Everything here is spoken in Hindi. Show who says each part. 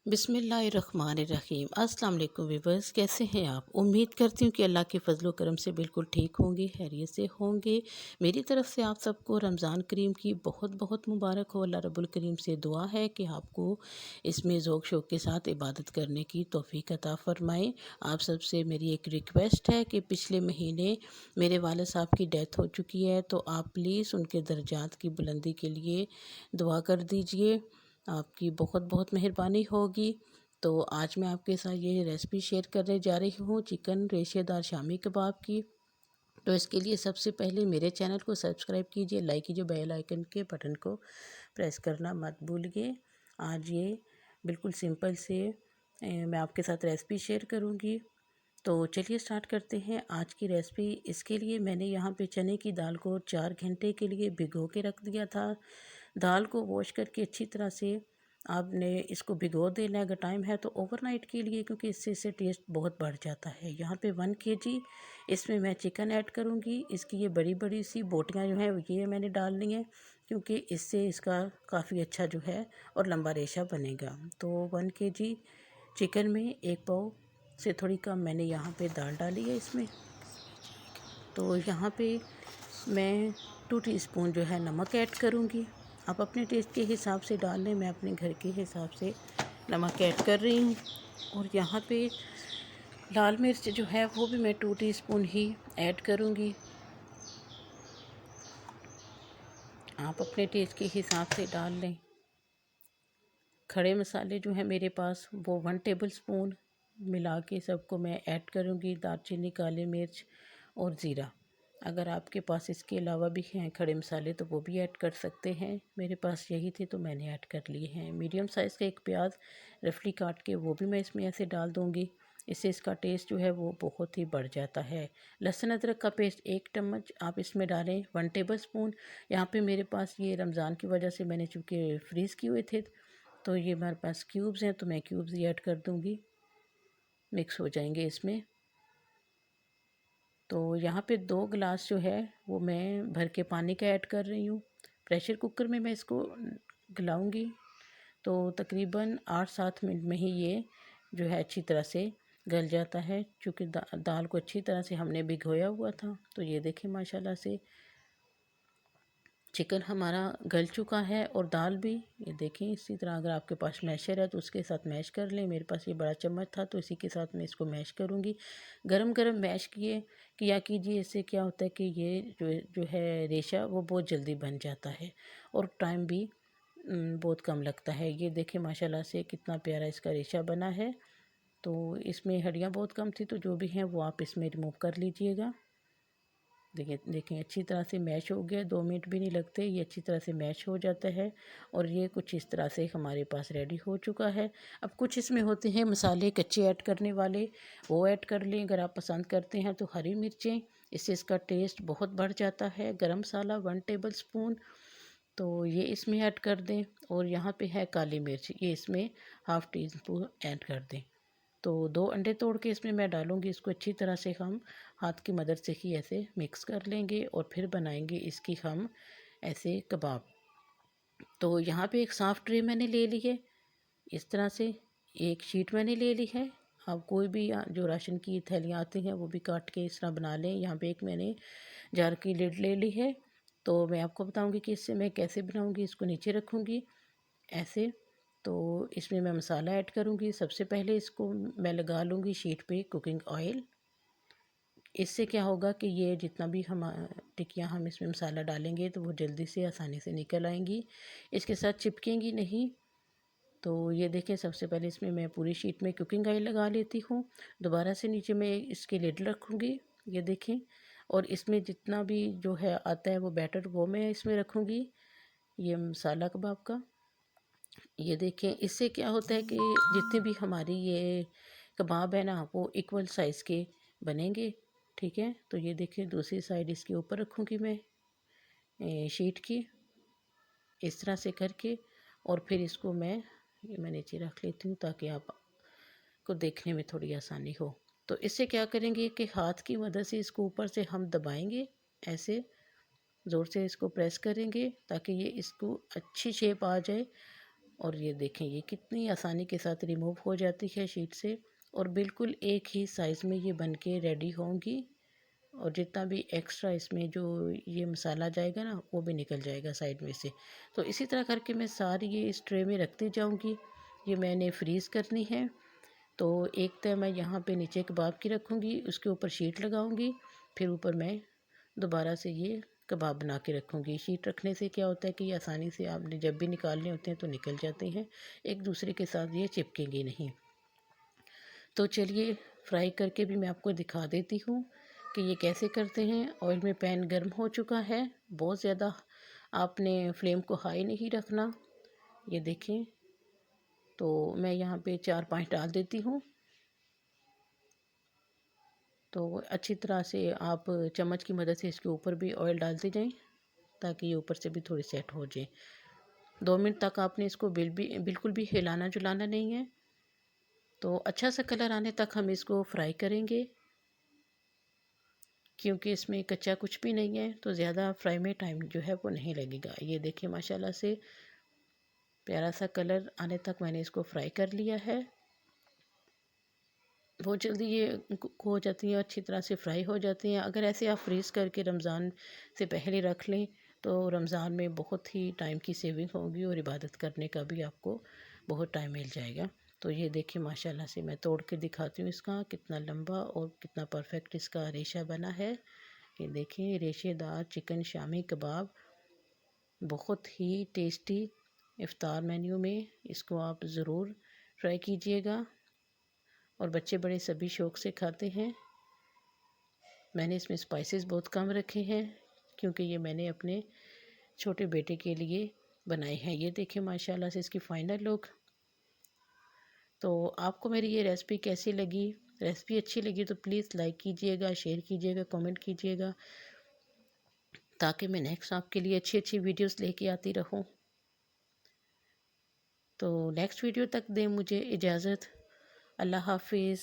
Speaker 1: बिस्मिल्लाहिर्रहमानिर्रहीम। अस्सलाम वालेकुम व्यूअर्स, कैसे हैं आप? उम्मीद करती हूँ कि अल्लाह के फजलो करम से बिल्कुल ठीक होंगे, खैरियत से होंगे। मेरी तरफ से आप सबको रमज़ान करीम की बहुत बहुत मुबारक हो। अल्लाह रब्बुल करीम से दुआ है कि आपको इसमें ज़ौक़ शौक़ के साथ इबादत करने की तौफ़ीक अता फ़रमाए। आप सबसे मेरी एक रिक्वेस्ट है कि पिछले महीने मेरे वालिद साहब की डेथ हो चुकी है, तो आप प्लीज़ उनके दर्जात की बुलंदी के लिए दुआ कर दीजिए। आपकी बहुत बहुत मेहरबानी होगी। तो आज मैं आपके साथ ये रेसिपी शेयर करने जा रही हूँ चिकन रेशेदार शामी कबाब की। तो इसके लिए सबसे पहले मेरे चैनल को सब्सक्राइब कीजिए, लाइक कीजिए, बेल आइकन के बटन को प्रेस करना मत भूलिए। आज ये बिल्कुल सिंपल से मैं आपके साथ रेसिपी शेयर करूँगी। तो चलिए स्टार्ट करते हैं आज की रेसिपी। इसके लिए मैंने यहाँ पे चने की दाल को 4 घंटे के लिए भिगो के रख दिया था। दाल को वॉश करके अच्छी तरह से आपने इसको भिगो देना है अगर टाइम है तो ओवरनाइट के लिए, क्योंकि इससे टेस्ट बहुत बढ़ जाता है। यहाँ पे 1 केजी इसमें मैं चिकन ऐड करूँगी। इसकी ये बड़ी बड़ी सी बोटियाँ जो हैं ये मैंने डालनी है, क्योंकि इससे इसका काफ़ी अच्छा जो है और लंबा रेशा बनेगा। तो 1 केजी चिकन में 1 पाव से थोड़ी कम मैंने यहाँ पे दाल डाली है इसमें। तो यहाँ पे मैं 2 टीस्पून जो है नमक ऐड करूँगी। आप अपने टेस्ट के हिसाब से डाल लें, मैं अपने घर के हिसाब से नमक ऐड कर रही हूँ। और यहाँ पे लाल मिर्च जो है वो भी मैं 2 टीस्पून ही ऐड करूँगी। आप अपने टेस्ट के हिसाब से डाल लें। खड़े मसाले जो है मेरे पास वो 1 टेबल स्पून मिला के सबको मैं ऐड करूँगी। दालचीनी, काली मिर्च और ज़ीरा। अगर आपके पास इसके अलावा भी हैं खड़े मसाले तो वो भी ऐड कर सकते हैं। मेरे पास यही थे तो मैंने ऐड कर लिए हैं। मीडियम साइज़ का 1 प्याज रफली काट के वो भी मैं इसमें ऐसे डाल दूँगी। इससे इसका टेस्ट जो है वो बहुत ही बढ़ जाता है। लहसुन अदरक का पेस्ट 1 चम्मच आप इसमें डालें, 1 टेबल स्पून। यहाँ पे मेरे पास ये रमज़ान की वजह से मैंने चूँकि फ्रीज़ किए हुए थे तो ये हमारे पास क्यूब्स हैं तो मैं क्यूब्स ही ऐड कर दूँगी, मिक्स हो जाएंगे इसमें। तो यहाँ पे 2 गिलास जो है वो मैं भर के पानी का ऐड कर रही हूँ। प्रेशर कुकर में मैं इसको गलाऊँगी तो तकरीबन 8-7 मिनट में ही ये जो है अच्छी तरह से गल जाता है, क्योंकि दाल को अच्छी तरह से हमने भिगोया हुआ था। तो ये देखें माशाल्लाह से चिकन हमारा गल चुका है और दाल भी ये देखें इसी तरह। अगर आपके पास मैशर है तो उसके साथ मैश कर लें। मेरे पास ये बड़ा चम्मच था तो इसी के साथ मैं इसको मैश करूँगी। गरम गरम मैश किया कीजिए। इससे क्या होता है कि ये जो है रेशा वो बहुत जल्दी बन जाता है और टाइम भी बहुत कम लगता है। ये देखें माशाल्लाह से कितना प्यारा इसका रेशा बना है। तो इसमें हड्डियाँ बहुत कम थी तो जो भी हैं वो आप इसमें रिमूव कर लीजिएगा। देखें अच्छी तरह से मैश हो गया, 2 मिनट भी नहीं लगते, ये अच्छी तरह से मैश हो जाता है। और ये कुछ इस तरह से हमारे पास रेडी हो चुका है। अब कुछ इसमें होते हैं मसाले कच्चे ऐड करने वाले, वो ऐड कर लें अगर आप पसंद करते हैं तो। हरी मिर्चें, इससे इसका टेस्ट बहुत बढ़ जाता है। गरम मसाला 1 टेबल स्पून तो ये इसमें ऐड कर दें। और यहाँ पे है काली मिर्च, ये इसमें ½ टी स्पून ऐड कर दें। तो 2 अंडे तोड़ के इसमें मैं डालूँगी। इसको अच्छी तरह से हम हाथ की मदद से ही ऐसे मिक्स कर लेंगे और फिर बनाएंगे इसकी हम ऐसे कबाब। तो यहाँ पे एक साफ़ ट्रे मैंने ले ली है, इस तरह से एक शीट मैंने ले ली है। आप कोई भी जो राशन की थैलियाँ आती हैं वो भी काट के इस तरह बना लें। यहाँ पे एक मैंने जार की लिड ले ली है। तो मैं आपको बताऊँगी कि इससे मैं कैसे बनाऊँगी। इसको नीचे रखूँगी ऐसे। तो इसमें मैं मसाला ऐड करूँगी। सबसे पहले इसको मैं लगा लूँगी शीट पे कुकिंग ऑयल। इससे क्या होगा कि ये जितना भी हम टिक्कियाँ हम इसमें मसाला डालेंगे तो वो जल्दी से आसानी से निकल आएंगी, इसके साथ चिपकेंगी नहीं। तो ये देखें सबसे पहले इसमें मैं पूरी शीट में कुकिंग ऑयल लगा लेती हूँ। दोबारा से नीचे मैं इसकी लिड रखूँगी, ये देखें। और इसमें जितना भी जो है आता है वो बैटर वो मैं इसमें रखूँगी, ये मसाला कबाब का। ये देखें इससे क्या होता है कि जितने भी हमारी ये कबाब है ना वो इक्वल साइज़ के बनेंगे, ठीक है। तो ये देखिए दूसरी साइड इसके ऊपर रखूँगी मैं शीट की, इस तरह से करके। और फिर इसको मैं नीचे रख लेती हूँ ताकि आपको देखने में थोड़ी आसानी हो। तो इससे क्या करेंगे कि हाथ की मदद से इसको ऊपर से हम दबाएंगे, ऐसे ज़ोर से इसको प्रेस करेंगे ताकि ये इसको अच्छी शेप आ जाए और ये देखें ये कितनी आसानी के साथ रिमूव हो जाती है शीट से, और बिल्कुल एक ही साइज़ में ये बन के रेडी होंगी। और जितना भी एक्स्ट्रा इसमें जो ये मसाला जाएगा ना वो भी निकल जाएगा साइड में से। तो इसी तरह करके मैं सारी ये इस ट्रे में रखती जाऊंगी। ये मैंने फ्रीज़ करनी है। तो एक तय मैं यहाँ पे नीचे कबाब की रखूँगी, उसके ऊपर शीट लगाऊंगी, फिर ऊपर मैं दोबारा से ये कबाब बना के रखूँगी। शीट रखने से क्या होता है कि आसानी से आपने जब भी निकालने होते हैं तो निकल जाते हैं, एक दूसरे के साथ ये चिपकेंगे नहीं। तो चलिए फ्राई करके भी मैं आपको दिखा देती हूँ कि ये कैसे करते हैं। ऑयल में पैन गर्म हो चुका है, बहुत ज़्यादा आपने फ्लेम को हाई नहीं रखना। ये देखें, तो मैं यहाँ पे 4-5 डाल देती हूँ। तो अच्छी तरह से आप चम्मच की मदद से इसके ऊपर भी ऑयल डालते जाएं ताकि ये ऊपर से भी थोड़ी सेट हो जाए। 2 मिनट तक आपने इसको बिल्कुल भी हिलाना जुलाना नहीं है। तो अच्छा सा कलर आने तक हम इसको फ्राई करेंगे, क्योंकि इसमें कच्चा कुछ भी नहीं है, तो ज़्यादा फ्राई में टाइम जो है वो नहीं लगेगा। ये देखिए माशाल्लाह से प्यारा सा कलर आने तक मैंने इसको फ्राई कर लिया है। बहुत जल्दी ये कुक हो जाती हैं, अच्छी तरह से फ्राई हो जाती हैं। अगर ऐसे आप फ्रीज़ करके रमज़ान से पहले रख लें तो रमज़ान में बहुत ही टाइम की सेविंग होगी और इबादत करने का भी आपको बहुत टाइम मिल जाएगा। तो ये देखिए माशाल्लाह से मैं तोड़ के दिखाती हूँ इसका कितना लंबा और कितना परफेक्ट इसका रेशा बना है। ये देखिए रेशेदार चिकन शामी कबाब, बहुत ही टेस्टी। इफ़्तार मेन्यू में इसको आप ज़रूर ट्राई कीजिएगा, और बच्चे बड़े सभी शौक़ से खाते हैं। मैंने इसमें स्पाइसेस बहुत कम रखे हैं क्योंकि ये मैंने अपने छोटे बेटे के लिए बनाए हैं। ये देखें माशाल्लाह से इसकी फ़ाइनल लुक। तो आपको मेरी ये रेसिपी कैसी लगी? रेसिपी अच्छी लगी तो प्लीज़ लाइक कीजिएगा, शेयर कीजिएगा, कमेंट कीजिएगा, ताकि मैं नेक्स्ट आपके लिए अच्छी अच्छी वीडियोस लेके आती रहूं। तो नेक्स्ट वीडियो तक दें मुझे इजाज़त। अल्लाह हाफिज़।